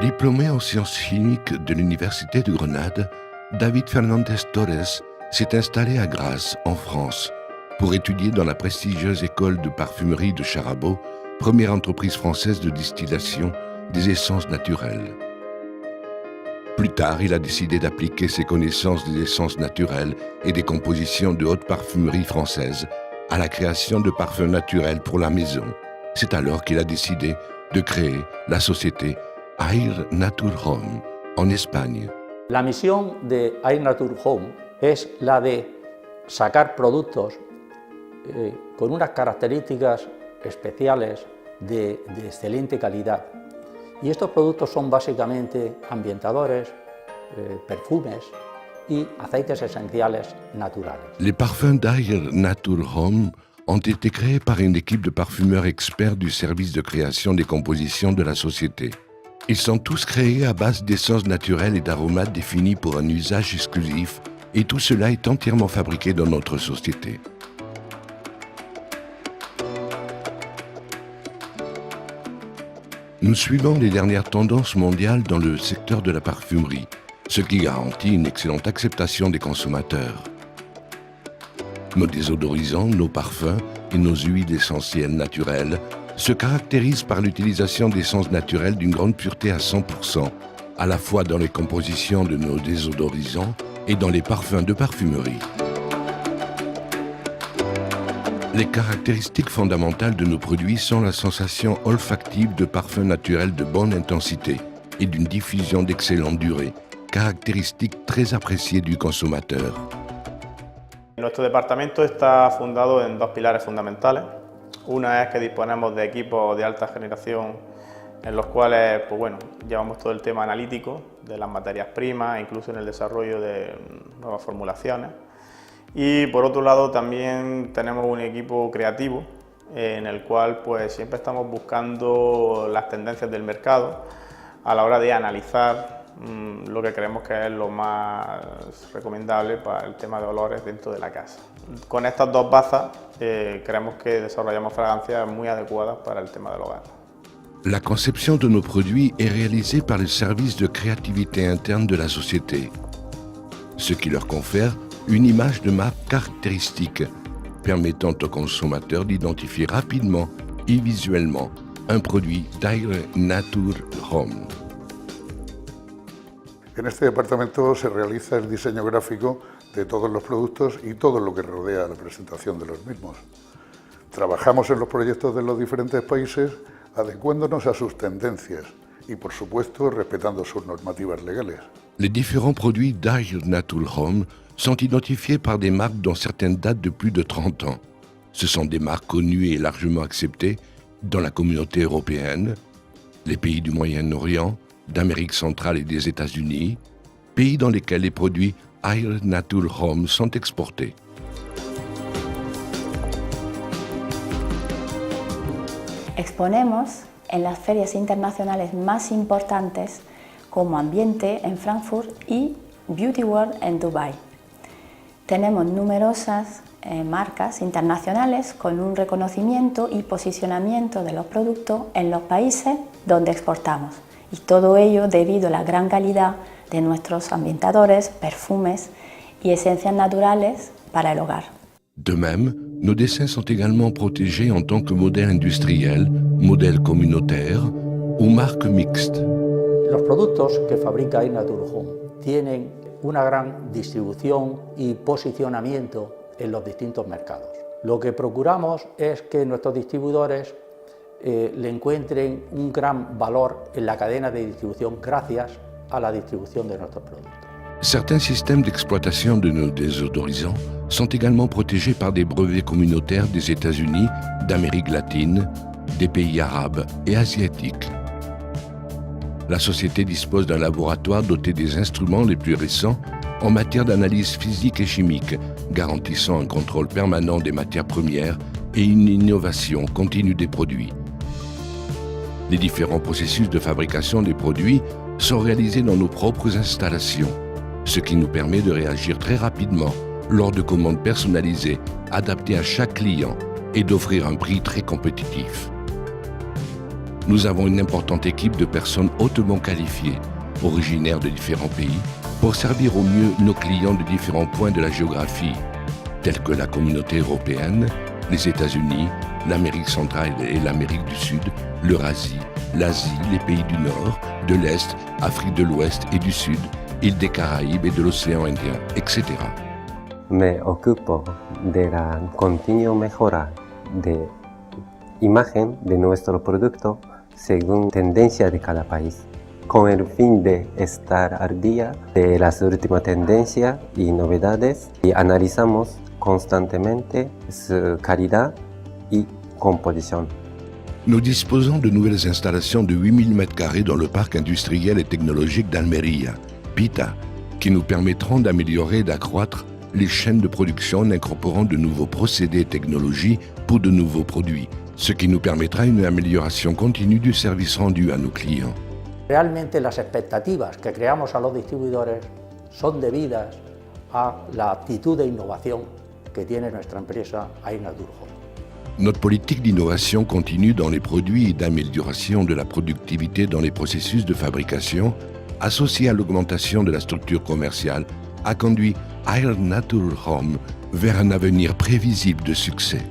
Diplômé en sciences chimiques de l'Université de Grenade, David Fernandez Torres s'est installé à Grasse, en France, pour étudier dans la prestigieuse école de parfumerie de Charabot, première entreprise française de distillation des essences naturelles. Plus tard, il a décidé d'appliquer ses connaissances des essences naturelles et des compositions de haute parfumerie française à la création de parfums naturels pour la maison. C'est alors qu'il a décidé de créer la société Air Nature Home en Espagne. La misión de Air Nature Home es la de sacar productos con unas características especiales de excelente calidad. Y estos productos son básicamente ambientadores, perfumes y aceites esenciales naturales. Les parfums d'Air Nature Home ont été créés par une équipe de parfumeurs experts du service de création des compositions de la société. Ils sont tous créés à base d'essences naturelles et d'aromates définis pour un usage exclusif, et tout cela est entièrement fabriqué dans notre société. Nous suivons les dernières tendances mondiales dans le secteur de la parfumerie, ce qui garantit une excellente acceptation des consommateurs. Nos désodorisants, nos parfums et nos huiles essentielles naturelles se caractérisent par l'utilisation d'essences naturelles d'une grande pureté à 100%, à la fois dans les compositions de nos désodorisants et dans les parfums de parfumerie. Les caractéristiques fondamentales de nos produits sont la sensation olfactive de parfums naturels de bonne intensité et d'une diffusion d'excellente durée, caractéristique très appréciée du consommateur. Nuestro departamento está fundado en dos pilares fundamentales. Una es que disponemos de equipos de alta generación en los cuales llevamos todo el tema analítico de las materias primas, incluso en el desarrollo de nuevas formulaciones. Y por otro lado también tenemos un equipo creativo en el cual siempre estamos buscando las tendencias del mercado a la hora de analizar lo que creemos que es lo más recomendable para el tema de olores dentro de la casa. Con estas dos bazas creemos que desarrollamos fragancias muy adecuadas para el tema del hogar. La conception de nos produits est réalisée par le service de créativité interne de la société, ce qui leur confère une image de marque caractéristique, permettant aux consommateurs d'identifier rapidement et visuellement un produit d'Air Nature Home. En este departamento se realiza el diseño gráfico de todos los productos y todo lo que rodea la presentación de los mismos. Trabajamos en los proyectos de los diferentes países adecuándonos a sus tendencias y, por supuesto, respetando sus normativas legales. Les différents produits d'Air Nature Home sont identifiés par des marques dont certaines datent de plus de 30 ans. Ce sont des marques connues et largement acceptées dans la communauté européenne, les pays du Moyen-Orient, d'Amérique centrale et des États-Unis, pays dans lesquels les produits Air Nature Home sont exportés. Exponemos en las ferias internacionales más importantes como Ambiente en Frankfurt y Beauty World en Dubái. Tenemos numerosas marcas internacionales con un reconocimiento y posicionamiento de los productos en los países donde exportamos. Y todo ello debido a la gran calidad de nuestros ambientadores, perfumes y esencias naturales para el hogar. De même, nos dessins sont également protégés en tant que modèles industriels, modèles communautaires ou marques mixtes. Los productos que fabrica Air Nature Home tienen una gran distribución y posicionamiento en los distintos mercados. Lo que procuramos es que nuestros distribuidores le encuentren un gran valor en la cadena de distribución gracias a la distribución de nuestros productos. Certains systèmes d'exploitation de nos désodorisants sont également protégés par des brevets communautaires des États-Unis, d'Amérique latine, des pays arabes et asiatiques. La société dispose d'un laboratoire doté des instruments les plus récents en matière d'analyse physique et chimique, garantissant un contrôle permanent des matières premières et une innovation continue des produits. Les différents processus de fabrication des produits sont réalisés dans nos propres installations, ce qui nous permet de réagir très rapidement lors de commandes personnalisées adaptées à chaque client et d'offrir un prix très compétitif. nous avons une importante équipe de personnes hautement qualifiées, originaires de différents pays, pour servir au mieux nos clients de différents points de la géographie, tels que la communauté européenne, les États-Unis, l'Amérique centrale et l'Amérique du Sud, l'Eurasie, l'Asie, les pays du Nord, de l'Est, Afrique de l'Ouest et du Sud, îles des Caraïbes et de l'océan Indien, etc. Me ocupo de la continua mejora de imagen de nuestro producto según tendencia de cada país, con el fin de estar al día de las últimas tendencias y novedades, y analizamos constantemente su calidad y composición. Nous disposons de nouvelles installations de 8000 m² dans le parc industriel et technologique d'Almería, PITA, qui nous permettront d'améliorer et d'accroître les chaînes de production en incorporant de nouveaux procédés et technologies pour de nouveaux produits, ce qui nous permettra une amélioration continue du service rendu à nos clients. Realmente las expectativas que creamos a los distribuidores son debidas a la actitud de innovación que tiene nuestra empresa Aignatur Home. Notre politique d'innovation continue dans les produits et d'amélioration de la productivité dans les processus de fabrication, associée à l'augmentation de la structure commerciale, a conduit Aignatur Home vers un avenir prévisible de succès.